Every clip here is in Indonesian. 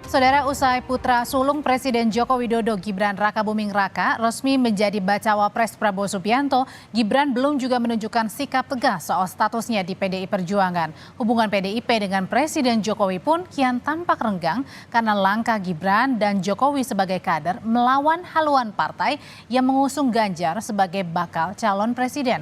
Saudara, usai putra sulung Presiden Joko Widodo Gibran Rakabuming Raka resmi menjadi bacawa pres Prabowo Subianto, Gibran belum juga menunjukkan sikap tegas soal statusnya di PDI Perjuangan. Hubungan PDIP dengan Presiden Jokowi pun kian tampak renggang karena langkah Gibran dan Jokowi sebagai kader melawan haluan partai yang mengusung Ganjar sebagai bakal calon presiden.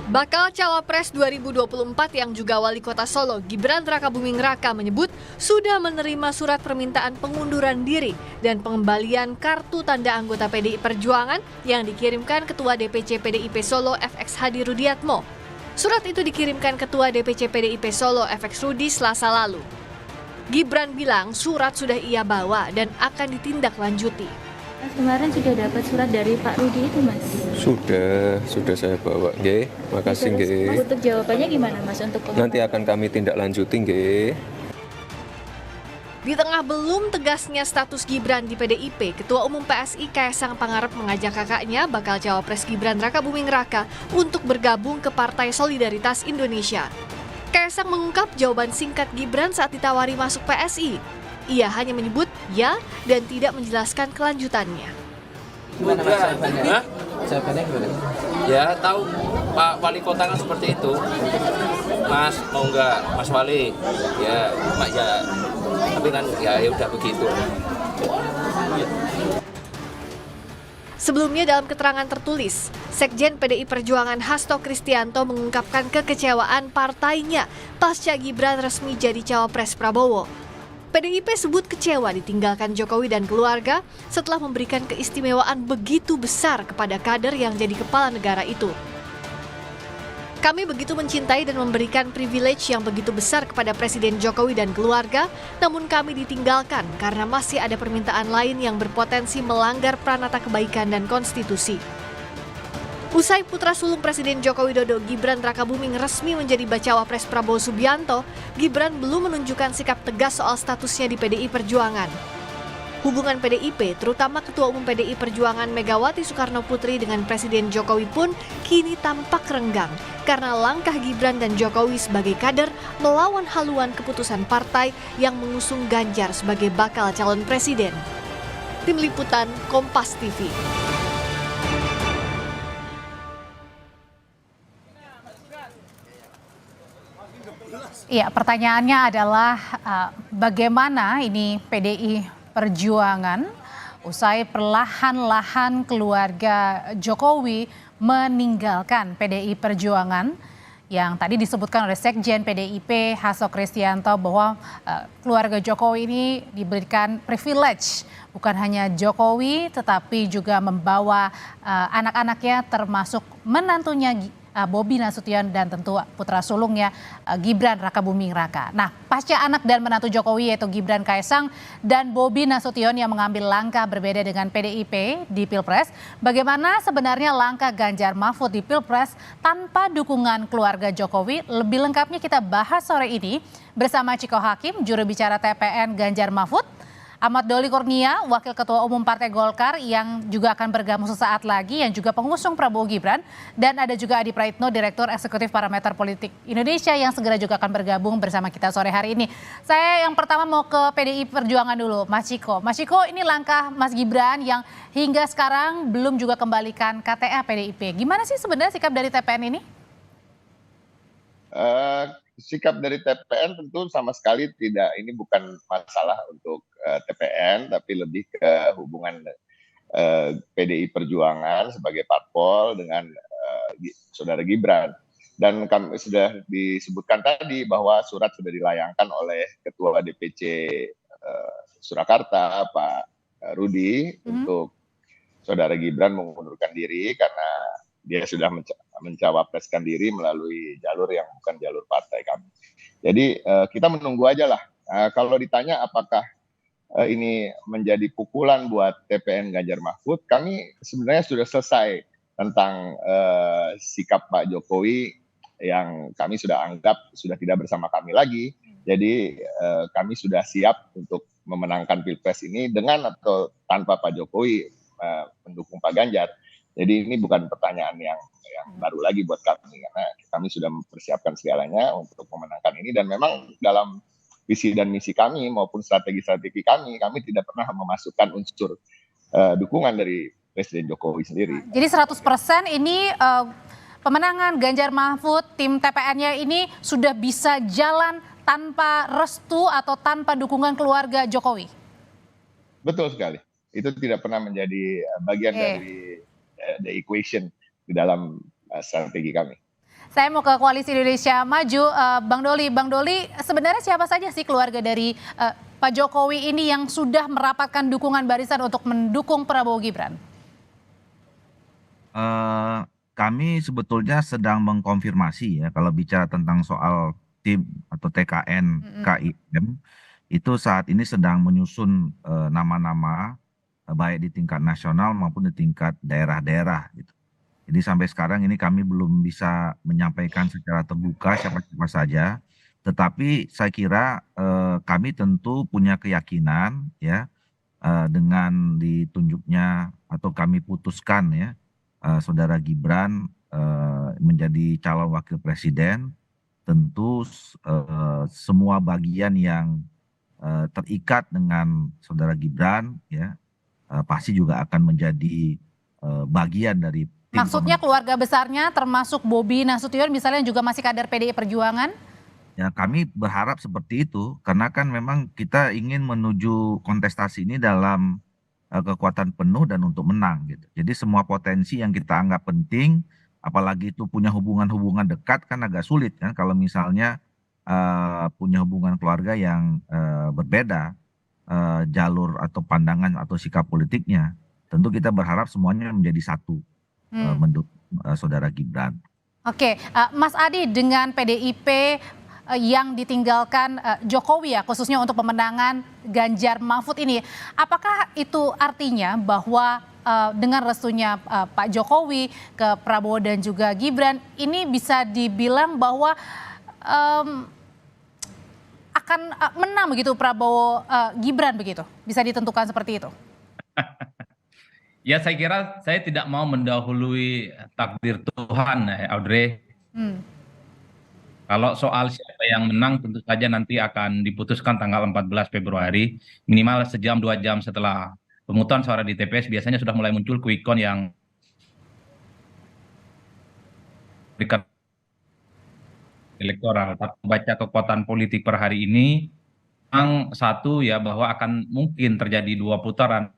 Bakal Cawapres 2024 yang juga Wali Kota Solo, Gibran Rakabuming Raka menyebut sudah menerima surat permintaan pengunduran diri dan pengembalian kartu tanda anggota PDI Perjuangan yang dikirimkan Ketua DPC PDIP Solo FX Hadi Rudiatmo. Surat itu dikirimkan Ketua DPC PDIP Solo FX Rudi Selasa lalu. Gibran bilang surat sudah ia bawa dan akan ditindaklanjuti. Kemarin sudah dapat surat dari Pak Rudi itu, Mas? Sudah saya bawa, nggih. Makasih, nggih. Mas, untuk jawabannya gimana, Mas? Nanti akan kami tindak lanjuti, nggih. Di tengah belum tegasnya status Gibran di PDIP, Ketua Umum PSI Kaisang Pangarep mengajak kakaknya bakal Cawapres Gibran Rakabuming Raka untuk bergabung ke Partai Solidaritas Indonesia. Kaisang mengungkap jawaban singkat Gibran saat ditawari masuk PSI. Ia hanya menyebut ya dan tidak menjelaskan kelanjutannya. Gimana Mas jawabannya? Jawabannya gimana? Ya tahu Pak Wali Kota kan seperti itu. Mas mau nggak Mas Wali? Ya Pak ya. Tapi kan ya udah begitu. Sebelumnya dalam keterangan tertulis, Sekjen PDI Perjuangan Hasto Kristianto mengungkapkan kekecewaan partainya pasca Gibran resmi jadi cawapres Prabowo. PDIP sebut kecewa ditinggalkan Jokowi dan keluarga setelah memberikan keistimewaan begitu besar kepada kader yang jadi kepala negara itu. Kami begitu mencintai dan memberikan privilege yang begitu besar kepada Presiden Jokowi dan keluarga, namun kami ditinggalkan karena masih ada permintaan lain yang berpotensi melanggar pranata kebaikan dan konstitusi. Usai putra sulung Presiden Joko Widodo Gibran Rakabuming resmi menjadi bacawa pres Prabowo Subianto, Gibran belum menunjukkan sikap tegas soal statusnya di PDI Perjuangan. Hubungan PDIP, terutama Ketua Umum PDI Perjuangan Megawati Soekarno Putri dengan Presiden Jokowi pun kini tampak renggang karena langkah Gibran dan Jokowi sebagai kader melawan haluan keputusan partai yang mengusung Ganjar sebagai bakal calon presiden. Tim Liputan Kompas TV. Iya, pertanyaannya adalah bagaimana ini PDI Perjuangan usai perlahan-lahan keluarga Jokowi meninggalkan PDI Perjuangan yang tadi disebutkan oleh Sekjen PDIP Hasto Kristianto bahwa keluarga Jokowi ini diberikan privilege, bukan hanya Jokowi tetapi juga membawa anak-anaknya termasuk menantunya Bobi Nasution dan tentu putra sulungnya Gibran Rakabuming Raka. Nah, pasca anak dan menantu Jokowi yaitu Gibran Kaisang dan Bobi Nasution yang mengambil langkah berbeda dengan PDIP di Pilpres, bagaimana sebenarnya langkah Ganjar Mahfud di Pilpres tanpa dukungan keluarga Jokowi? Lebih lengkapnya kita bahas sore ini bersama Ciko Hakim, juru bicara TPN Ganjar Mahfud, Ahmad Doli Kurnia, Wakil Ketua Umum Partai Golkar yang juga akan bergabung sesaat lagi, yang juga pengusung Prabowo Gibran, dan ada juga Adi Praitno, Direktur Eksekutif Parameter Politik Indonesia yang segera juga akan bergabung bersama kita sore hari ini. Saya yang pertama mau ke PDI Perjuangan dulu, Mas Ciko. Mas Ciko, ini langkah Mas Gibran yang hingga sekarang belum juga kembalikan KTA PDIP. Gimana sih sebenarnya sikap dari TPN ini? Sikap dari TPN tentu sama sekali tidak, ini bukan masalah untuk TPN, tapi lebih ke hubungan PDI Perjuangan sebagai parpol dengan saudara Gibran. Dan kami sudah disebutkan tadi bahwa surat sudah dilayangkan oleh Ketua DPC Surakarta, Pak Rudi, untuk saudara Gibran mengundurkan diri karena dia sudah mencawapreskan diri melalui jalur yang bukan jalur partai kami. Jadi kita menunggu aja lah. Kalau ditanya apakah ini menjadi pukulan buat TPN Ganjar Mahfud, kami sebenarnya sudah selesai tentang sikap Pak Jokowi yang kami sudah anggap sudah tidak bersama kami lagi. Jadi kami sudah siap untuk memenangkan Pilpres ini dengan atau tanpa Pak Jokowi mendukung Pak Ganjar. Jadi ini bukan pertanyaan yang baru lagi buat kami, karena kami sudah mempersiapkan segalanya untuk memenangkan ini, dan memang dalam visi dan misi kami maupun strategi-strategi kami tidak pernah memasukkan unsur dukungan dari Presiden Jokowi sendiri. Jadi 100% ini pemenangan Ganjar Mahfud, tim TPN-nya ini sudah bisa jalan tanpa restu atau tanpa dukungan keluarga Jokowi? Betul sekali. Itu tidak pernah menjadi bagian dari the equation di dalam strategi kami. Saya mau ke Koalisi Indonesia Maju, Bang Doli, sebenarnya siapa saja sih keluarga dari Pak Jokowi ini yang sudah merapatkan dukungan barisan untuk mendukung Prabowo Gibran? Kami sebetulnya sedang mengkonfirmasi ya, kalau bicara tentang soal tim atau TKN KIM, itu saat ini sedang menyusun nama-nama baik di tingkat nasional maupun di tingkat daerah-daerah gitu. Jadi sampai sekarang ini kami belum bisa menyampaikan secara terbuka siapa-siapa saja, tetapi saya kira kami tentu punya keyakinan ya dengan ditunjuknya atau kami putuskan ya Saudara Gibran menjadi calon wakil presiden, tentu semua bagian yang terikat dengan Saudara Gibran ya pasti juga akan menjadi bagian dari tim. Maksudnya keluarga besarnya termasuk Bobi Nasution misalnya juga masih kader PDI Perjuangan? Ya, kami berharap seperti itu karena kan memang kita ingin menuju kontestasi ini dalam kekuatan penuh dan untuk menang gitu. Jadi semua potensi yang kita anggap penting, apalagi itu punya hubungan-hubungan dekat, kan agak sulit kan kalau misalnya punya hubungan keluarga yang berbeda jalur atau pandangan atau sikap politiknya. Tentu kita berharap semuanya menjadi satu mendukung Saudara Gibran. Oke, Mas Adi, dengan PDIP yang ditinggalkan Jokowi ya, khususnya untuk pemenangan Ganjar Mahfud ini, apakah itu artinya bahwa dengan restunya Pak Jokowi ke Prabowo dan juga Gibran, ini bisa dibilang bahwa akan menang begitu Prabowo Gibran begitu? Bisa ditentukan seperti itu? Ya, saya kira saya tidak mau mendahului takdir Tuhan, Audrey. Kalau soal siapa yang menang tentu saja nanti akan diputuskan tanggal 14 Februari, minimal sejam 2 jam setelah pemungutan suara di TPS biasanya sudah mulai muncul quick count yang berikan elektoral. Tapi baca kekuatan politik per hari ini, yang satu ya bahwa akan mungkin terjadi 2 putaran,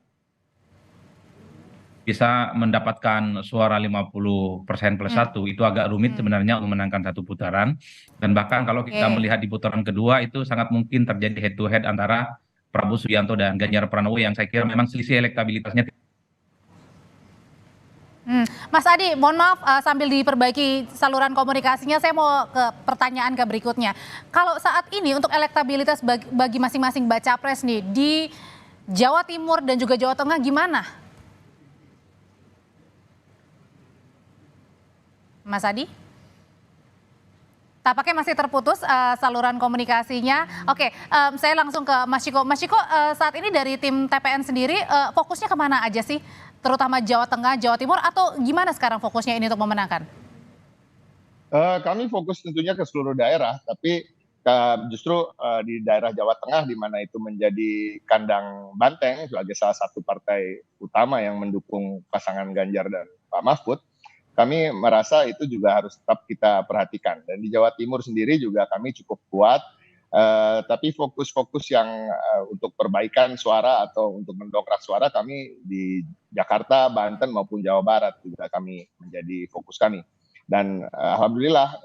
bisa mendapatkan suara 50% plus 1, itu agak rumit sebenarnya untuk memenangkan 1 putaran. Dan bahkan kalau kita melihat di putaran kedua itu sangat mungkin terjadi head to head antara Prabowo Subianto dan Ganjar Pranowo yang saya kira memang selisih elektabilitasnya. Mas Adi, mohon maaf sambil diperbaiki saluran komunikasinya, saya mau ke pertanyaan ke berikutnya. Kalau saat ini untuk elektabilitas bagi masing-masing baca pres nih di Jawa Timur dan juga Jawa Tengah gimana? Mas Adi? Tampaknya masih terputus saluran komunikasinya. Oke, saya langsung ke Mas Ciko. Mas Ciko, saat ini dari tim TPN sendiri fokusnya kemana aja sih? Terutama Jawa Tengah, Jawa Timur, atau gimana sekarang fokusnya ini untuk memenangkan? Kami fokus tentunya ke seluruh daerah, tapi justru di daerah Jawa Tengah di mana itu menjadi kandang banteng sebagai salah satu partai utama yang mendukung pasangan Ganjar dan Pak Mahfud, kami merasa itu juga harus tetap kita perhatikan. Dan di Jawa Timur sendiri juga kami cukup kuat, tapi fokus-fokus yang untuk perbaikan suara atau untuk mendongkrak suara kami di Jakarta, Banten maupun Jawa Barat juga kami menjadi fokus kami. Dan alhamdulillah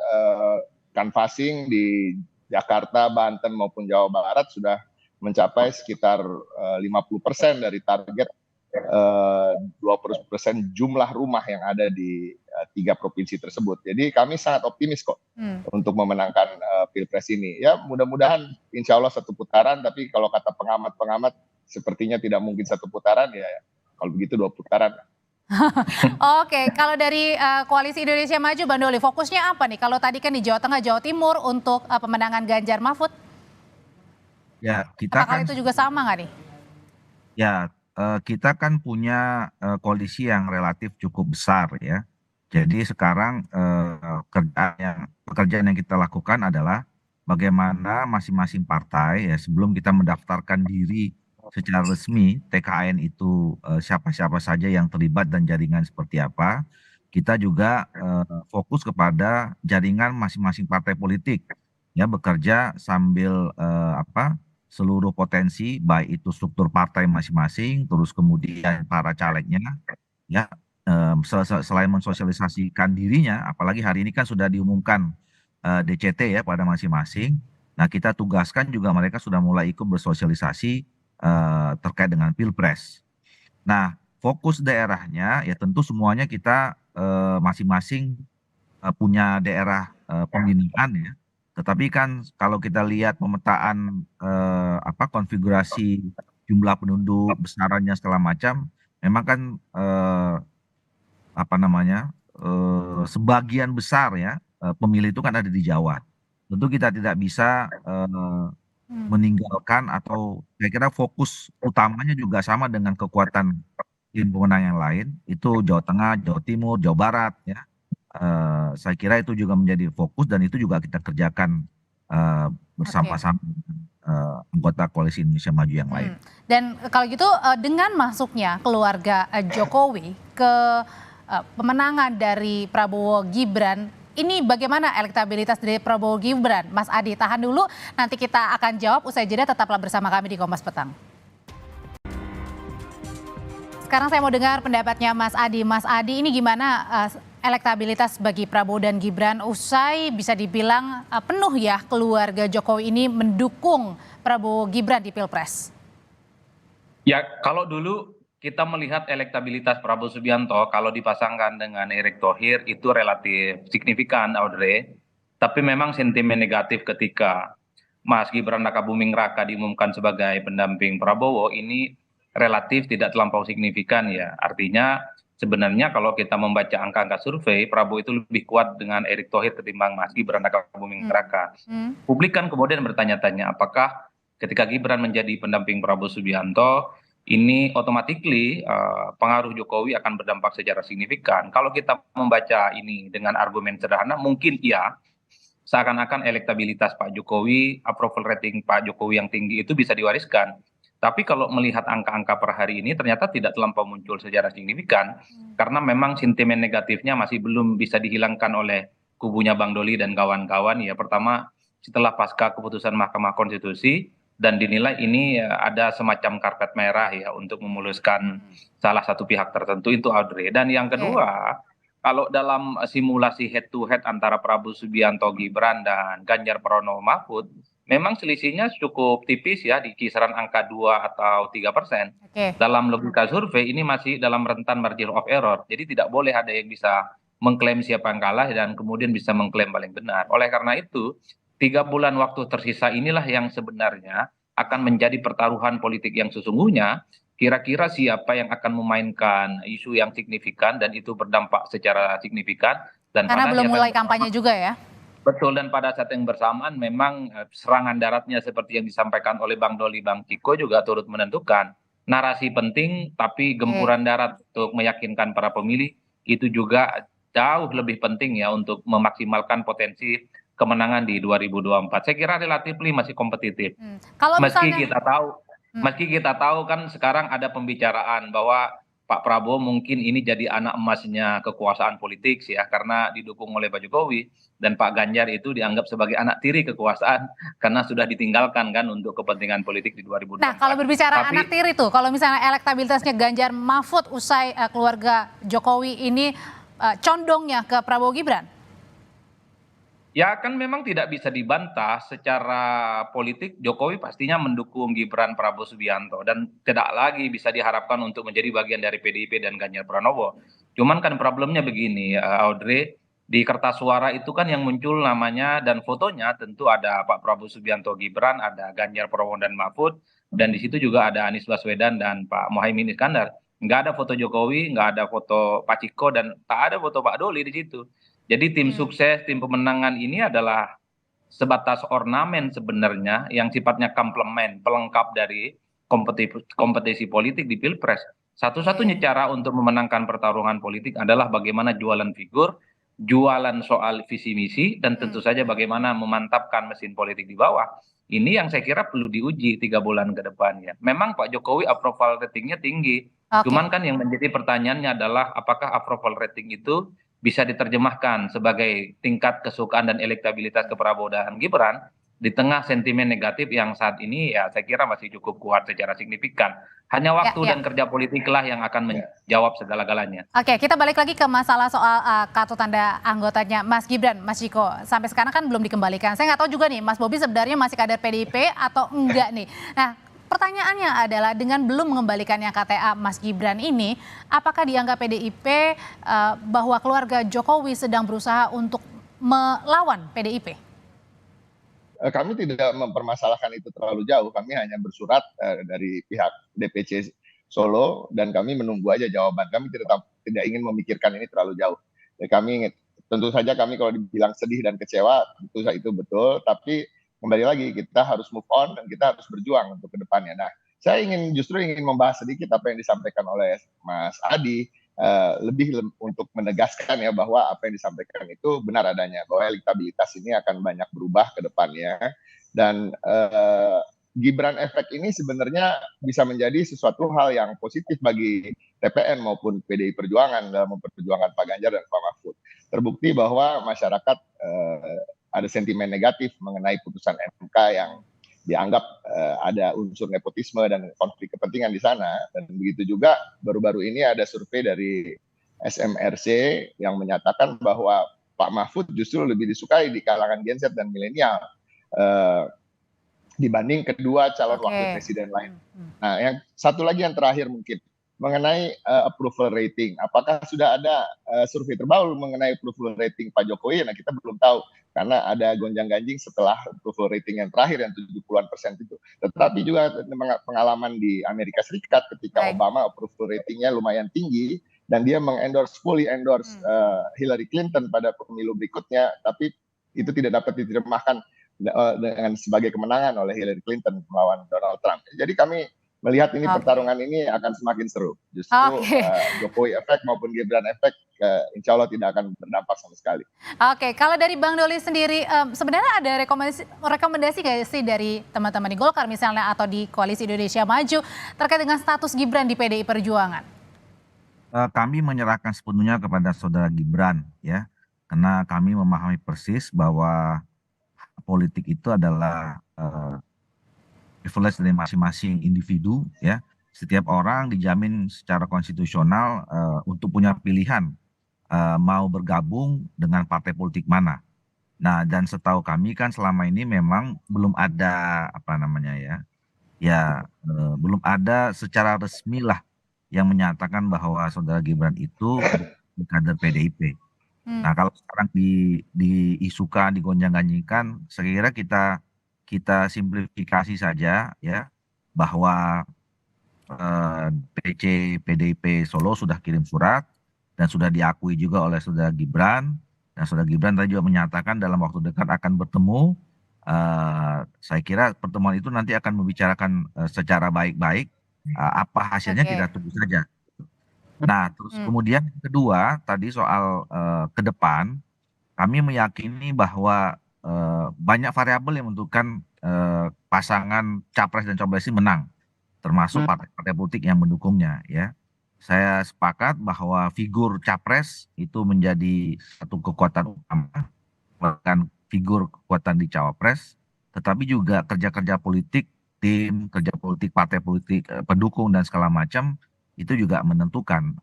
canvassing di Jakarta, Banten maupun Jawa Barat sudah mencapai sekitar 50% dari target 20% jumlah rumah yang ada di 3 provinsi tersebut. Jadi kami sangat optimis kok untuk memenangkan Pilpres ini. Ya mudah-mudahan insya Allah 1 putaran, tapi kalau kata pengamat-pengamat sepertinya tidak mungkin 1 putaran, ya kalau begitu 2 putaran. Oke, kalau dari Koalisi Indonesia Maju, Bang Doli, fokusnya apa nih? Kalau tadi kan di Jawa Tengah, Jawa Timur untuk pemenangan Ganjar Mahfud? Ya, kita Apakah kan itu juga sama nggak nih? ya kita kan punya koalisi yang relatif cukup besar ya. Jadi sekarang pekerjaan yang kita lakukan adalah bagaimana masing-masing partai ya sebelum kita mendaftarkan diri secara resmi TKN itu siapa-siapa saja yang terlibat dan jaringan seperti apa. Kita juga fokus kepada jaringan masing-masing partai politik ya bekerja sambil seluruh potensi baik itu struktur partai masing-masing terus kemudian para calegnya ya selain mensosialisasikan dirinya apalagi hari ini kan sudah diumumkan DCT ya pada masing-masing. Nah, kita tugaskan juga mereka sudah mulai ikut bersosialisasi terkait dengan Pilpres. Nah, fokus daerahnya ya tentu semuanya kita masing-masing punya daerah pembinaan ya. Tetapi kan kalau kita lihat pemetaan konfigurasi jumlah penduduk, besarannya segala macam, memang kan sebagian besar ya pemilih itu kan ada di Jawa. Tentu kita tidak bisa meninggalkan atau saya kira fokus utamanya juga sama dengan kekuatan tim pemenang yang lain itu Jawa Tengah, Jawa Timur, Jawa Barat ya. Saya kira itu juga menjadi fokus dan itu juga kita kerjakan bersama-sama dengan anggota Koalisi Indonesia Maju yang lain. Dan kalau gitu dengan masuknya keluarga Jokowi ke pemenangan dari Prabowo Gibran, ini bagaimana elektabilitas dari Prabowo Gibran? Mas Adi, tahan dulu, nanti kita akan jawab usai jeda, tetaplah bersama kami di Kompas Petang. Sekarang saya mau dengar pendapatnya Mas Adi. Mas Adi, ini gimana elektabilitas bagi Prabowo dan Gibran usai bisa dibilang penuh ya keluarga Jokowi ini mendukung Prabowo Gibran di Pilpres? Ya, kalau dulu kita melihat elektabilitas Prabowo Subianto kalau dipasangkan dengan Erick Thohir itu relatif signifikan, Audrey. Tapi memang sentimen negatif ketika Mas Gibran Rakabuming Raka diumumkan sebagai pendamping Prabowo ini relatif tidak terlampau signifikan ya. Artinya sebenarnya kalau kita membaca angka-angka survei, Prabowo itu lebih kuat dengan Erick Thohir ketimbang Mas Gibran Rakabuming Raka. Publik kan kemudian bertanya-tanya apakah ketika Gibran menjadi pendamping Prabowo Subianto, ini otomatis pengaruh Jokowi akan berdampak secara signifikan. Kalau kita membaca ini dengan argumen sederhana, mungkin iya, seakan-akan elektabilitas Pak Jokowi, approval rating Pak Jokowi yang tinggi itu bisa diwariskan. Tapi kalau melihat angka-angka per hari ini ternyata tidak terlampau muncul secara signifikan, karena memang sentimen negatifnya masih belum bisa dihilangkan oleh kubunya Bang Doli dan kawan-kawan. Ya, pertama setelah pasca keputusan Mahkamah Konstitusi, dan dinilai ini ada semacam karpet merah ya untuk memuluskan salah satu pihak tertentu itu Audrey. Dan yang kedua, kalau dalam simulasi head to head antara Prabowo Subianto Gibran dan Ganjar Pranowo Mahfud, memang selisihnya cukup tipis ya di kisaran angka 2 atau 3%. Dalam logika survei ini masih dalam rentan margin of error. Jadi tidak boleh ada yang bisa mengklaim siapa yang kalah dan kemudian bisa mengklaim paling benar. Oleh karena itu 3 bulan waktu tersisa inilah yang sebenarnya akan menjadi pertaruhan politik yang sesungguhnya. Kira-kira siapa yang akan memainkan isu yang signifikan dan itu berdampak secara signifikan. Dan karena belum mulai kampanye juga ya. Betul, dan pada saat yang bersamaan memang serangan daratnya seperti yang disampaikan oleh Bang Doli, Bang Ciko juga turut menentukan. Narasi penting tapi gempuran darat untuk meyakinkan para pemilih itu juga jauh lebih penting ya untuk memaksimalkan potensi kemenangan di 2024. Saya kira relatif masih kompetitif. Kalau meski misalnya... kita tahu kan sekarang ada pembicaraan bahwa Pak Prabowo mungkin ini jadi anak emasnya kekuasaan politik ya karena didukung oleh Pak Jokowi, dan Pak Ganjar itu dianggap sebagai anak tiri kekuasaan karena sudah ditinggalkan kan untuk kepentingan politik di 2024. Nah, kalau berbicara anak tiri tuh, kalau misalnya elektabilitasnya Ganjar Mahfud usai keluarga Jokowi ini condongnya ke Prabowo Gibran? Ya kan memang tidak bisa dibantah secara politik Jokowi pastinya mendukung Gibran Prabowo Subianto dan tidak lagi bisa diharapkan untuk menjadi bagian dari PDIP dan Ganjar Pranowo. Cuman kan problemnya begini Audrey, di kertas suara itu kan yang muncul namanya dan fotonya tentu ada Pak Prabowo Subianto Gibran, ada Ganjar Pranowo dan Mahfud, dan di situ juga ada Anies Baswedan dan Pak Muhaimin Iskandar. Nggak ada foto Jokowi, nggak ada foto Pak Ciko, dan tak ada foto Pak Doli di situ. Jadi tim sukses, tim pemenangan ini adalah sebatas ornamen sebenarnya yang sifatnya komplement, pelengkap dari kompetisi politik di Pilpres. Satu-satunya cara untuk memenangkan pertarungan politik adalah bagaimana jualan figur, jualan soal visi misi, dan tentu saja bagaimana memantapkan mesin politik di bawah. Ini yang saya kira perlu diuji 3 bulan ke depannya. Memang Pak Jokowi approval ratingnya tinggi, cuman kan yang menjadi pertanyaannya adalah apakah approval rating itu bisa diterjemahkan sebagai tingkat kesukaan dan elektabilitas ke Prabowo dan Gibran di tengah sentimen negatif yang saat ini ya saya kira masih cukup kuat secara signifikan. Hanya waktu dan kerja politiklah yang akan menjawab segala-galanya. Oke, kita balik lagi ke masalah soal kartu tanda anggotanya Mas Gibran, Mas Ciko. Sampai sekarang kan belum dikembalikan. Saya nggak tahu juga nih, Mas Bobi sebenarnya masih kader PDIP atau enggak nih. Nah, pertanyaannya adalah dengan belum mengembalikannya KTA Mas Gibran ini, apakah dianggap PDIP bahwa keluarga Jokowi sedang berusaha untuk melawan PDIP? Kami tidak mempermasalahkan itu terlalu jauh. Kami hanya bersurat dari pihak DPC Solo dan kami menunggu aja jawaban. Kami tidak ingin memikirkan ini terlalu jauh. Kami tentu saja kalau dibilang sedih dan kecewa itu betul. Tapi kembali lagi kita harus move on dan kita harus berjuang untuk kedepannya. Nah, saya justru ingin membahas sedikit apa yang disampaikan oleh Mas Adi. Lebih untuk menegaskan ya bahwa apa yang disampaikan itu benar adanya, bahwa elektabilitas ini akan banyak berubah ke depannya dan Gibran efek ini sebenarnya bisa menjadi sesuatu hal yang positif bagi TPN maupun PDI Perjuangan dalam memperjuangkan Pak Ganjar dan Pak Mahfud. Terbukti bahwa masyarakat ada sentimen negatif mengenai putusan MK yang dianggap ada unsur nepotisme dan konflik kepentingan di sana. Dan begitu juga baru-baru ini ada survei dari SMRC yang menyatakan bahwa Pak Mahfud justru lebih disukai di kalangan Gen Z dan milenial dibanding kedua calon wakil presiden lain. Nah, yang satu lagi yang terakhir mungkin mengenai approval rating. Apakah sudah ada survei terbaru mengenai approval rating Pak Jokowi? Nah, kita belum tahu karena ada gonjang-ganjing setelah approval rating yang terakhir yang 70-an% itu. Tetapi juga pengalaman di Amerika Serikat ketika Obama approval ratingnya lumayan tinggi dan dia fully endorse Hillary Clinton pada pemilu berikutnya, tapi itu tidak dapat diterjemahkan dengan sebagai kemenangan oleh Hillary Clinton melawan Donald Trump. Jadi kami melihat ini pertarungan ini akan semakin seru. Justru Jokowi efek maupun Gibran efek insya Allah tidak akan berdampak sama sekali. Oke, kalau dari Bang Doli sendiri sebenarnya ada rekomendasi nggak sih dari teman-teman di Golkar misalnya atau di Koalisi Indonesia Maju terkait dengan status Gibran di PDI Perjuangan? Kami menyerahkan sepenuhnya kepada saudara Gibran ya, karena kami memahami persis bahwa politik itu adalah privilege dari masing-masing individu ya. Setiap orang dijamin secara konstitusional untuk punya pilihan mau bergabung dengan partai politik mana. Nah, dan setahu kami kan selama ini memang belum ada belum ada secara resmi lah yang menyatakan bahwa saudara Gibran itu kader PDIP. Nah, kalau sekarang diisukan, digonjang-ganjingkan, saya kira kita simplifikasi saja ya bahwa PC PDIP Solo sudah kirim surat dan sudah diakui juga oleh saudara Gibran, dan saudara Gibran tadi juga menyatakan dalam waktu dekat akan bertemu. Saya kira pertemuan itu nanti akan membicarakan secara baik-baik apa hasilnya kita tunggu saja. Nah, terus kemudian kedua tadi soal ke depan, kami meyakini bahwa banyak variabel yang menentukan pasangan capres dan cawapres ini menang, termasuk partai-partai politik yang mendukungnya ya. Saya sepakat bahwa figur capres itu menjadi satu kekuatan utama, bahkan figur kekuatan di cawapres, tetapi juga kerja-kerja politik, tim, kerja politik, partai politik, pendukung dan segala macam itu juga menentukan,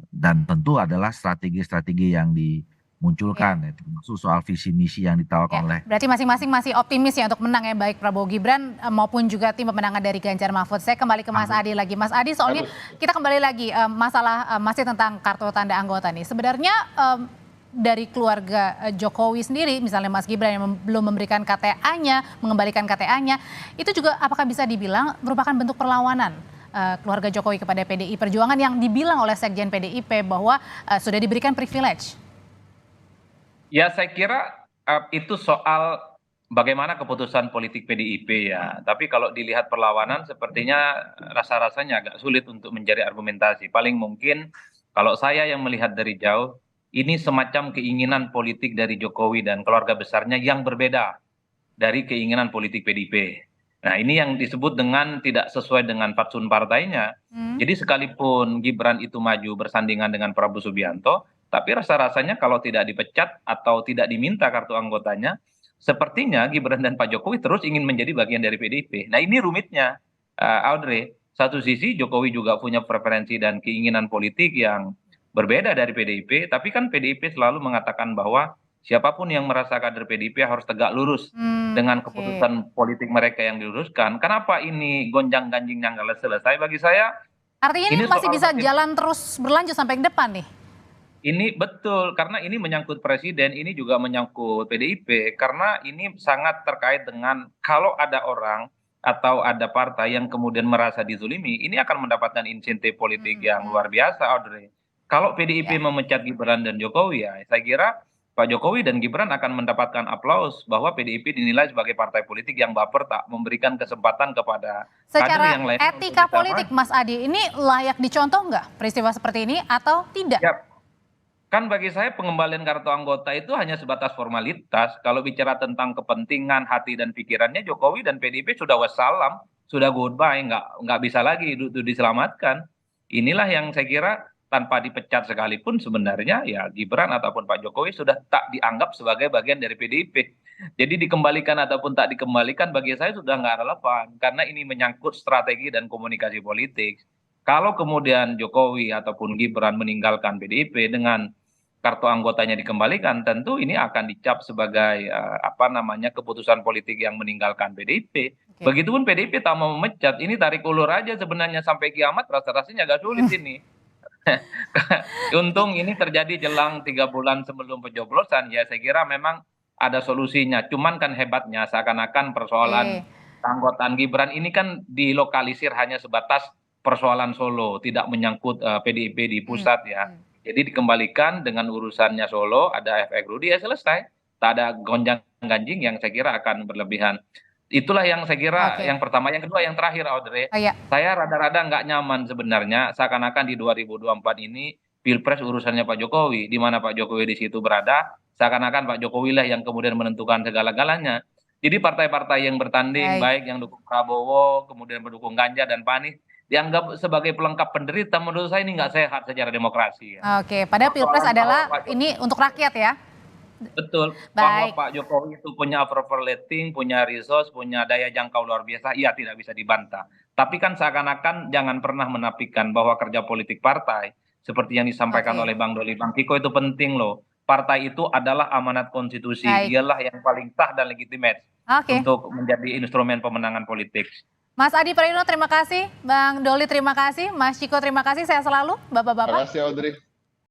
dan tentu adalah strategi-strategi yang dimunculkan ya, termasuk soal visi misi yang ditawarkan oleh. Berarti masing-masing masih optimis ya untuk menang ya, baik Prabowo Gibran maupun juga tim pemenangan dari Ganjar Mahfud. Saya kembali ke Mas Adi lagi. Mas Adi, soalnya kita kembali lagi masalah masih tentang kartu tanda anggota nih. Sebenarnya dari keluarga Jokowi sendiri, misalnya Mas Gibran yang belum memberikan KTA-nya, mengembalikan KTA-nya, itu juga apakah bisa dibilang merupakan bentuk perlawanan keluarga Jokowi kepada PDI Perjuangan yang dibilang oleh Sekjen PDIP bahwa sudah diberikan privilege? Ya, saya kira itu soal bagaimana keputusan politik PDIP ya. Tapi kalau dilihat perlawanan sepertinya rasa-rasanya agak sulit untuk mencari argumentasi. Paling mungkin kalau saya yang melihat dari jauh, ini semacam keinginan politik dari Jokowi dan keluarga besarnya yang berbeda dari keinginan politik PDIP. Nah, ini yang disebut dengan tidak sesuai dengan fatsun partainya. Jadi sekalipun Gibran itu maju bersandingan dengan Prabowo Subianto, tapi rasa-rasanya kalau tidak dipecat atau tidak diminta kartu anggotanya, sepertinya Gibran dan Pak Jokowi terus ingin menjadi bagian dari PDIP. Nah, ini rumitnya, Audrey. Satu sisi Jokowi juga punya preferensi dan keinginan politik yang berbeda dari PDIP, tapi kan PDIP selalu mengatakan bahwa siapapun yang merasa kader PDIP harus tegak lurus dengan keputusan politik mereka yang diluruskan. Kenapa ini gonjang-ganjing yang nggak selesai? Bagi saya, Artinya ini masih bisa jalan terus berlanjut sampai ke depan nih? ini betul, karena ini menyangkut presiden, ini juga menyangkut PDIP, karena ini sangat terkait dengan kalau ada orang atau ada partai yang kemudian merasa dizulimi, ini akan mendapatkan insentif politik yang luar biasa, Audrey. Kalau PDIP memecat Gibran dan Jokowi, ya saya kira Pak Jokowi dan Gibran akan mendapatkan aplaus bahwa PDIP dinilai sebagai partai politik yang baper tak memberikan kesempatan kepada kader yang lain. Secara etika politik, Mas Adi, ini layak dicontoh nggak peristiwa seperti ini atau tidak? Ya, kan bagi saya pengembalian kartu anggota itu hanya sebatas formalitas. Kalau bicara tentang kepentingan hati dan pikirannya, Jokowi dan PDIP sudah wassalam, sudah goodbye, nggak bisa lagi itu diselamatkan. Inilah yang saya kira tanpa dipecat sekalipun sebenarnya ya Gibran ataupun Pak Jokowi sudah tak dianggap sebagai bagian dari PDIP. Jadi dikembalikan ataupun tak dikembalikan bagi saya sudah nggak relevan karena ini menyangkut strategi dan komunikasi politik. Kalau kemudian Jokowi ataupun Gibran meninggalkan PDIP dengan kartu anggotanya dikembalikan, tentu ini akan dicap sebagai keputusan politik yang meninggalkan PDIP. Begitupun PDIP tak mau memecat, ini tarik ulur aja sebenarnya sampai kiamat, rasa-rasanya agak sulit ini. Untung ini terjadi jelang 3 bulan sebelum pencoblosan, ya saya kira memang ada solusinya. Cuman kan hebatnya seakan-akan persoalan keanggotaan Gibran ini kan dilokalisir hanya sebatas persoalan Solo, tidak menyangkut PDIP di pusat ya. Jadi dikembalikan dengan urusannya Solo, ada efek Rudi ya selesai. Tak ada gonjang-ganjing yang saya kira akan berlebihan. Itulah yang saya kira yang pertama. Yang kedua, yang terakhir Audrey, saya rada-rada nggak nyaman sebenarnya seakan-akan di 2024 ini Pilpres urusannya Pak Jokowi, di mana Pak Jokowi di situ berada, seakan-akan Pak Jokowi lah yang kemudian menentukan segala-galanya. Jadi partai-partai yang bertanding, baik yang dukung Prabowo, kemudian mendukung Ganjar dan Pak Anies, dianggap sebagai pelengkap penderita, menurut saya ini nggak sehat secara demokrasi. Ya. Oke, padahal Pilpres adalah ini untuk rakyat ya? Betul, bahwa Pak Jokowi itu punya approval rating, punya resource, punya daya jangkau luar biasa, iya tidak bisa dibantah. Tapi kan seakan-akan jangan pernah menafikan bahwa kerja politik partai, seperti yang disampaikan oleh Bang Doli, Bang Kiko itu penting loh. Partai itu adalah amanat konstitusi, dialah yang paling sah dan legitimate untuk menjadi instrumen pemenangan politik. Mas Adi Praetno terima kasih, Bang Doli terima kasih, Mas Ciko terima kasih, sehat selalu, Bapak-Bapak. Terima kasih Audrey.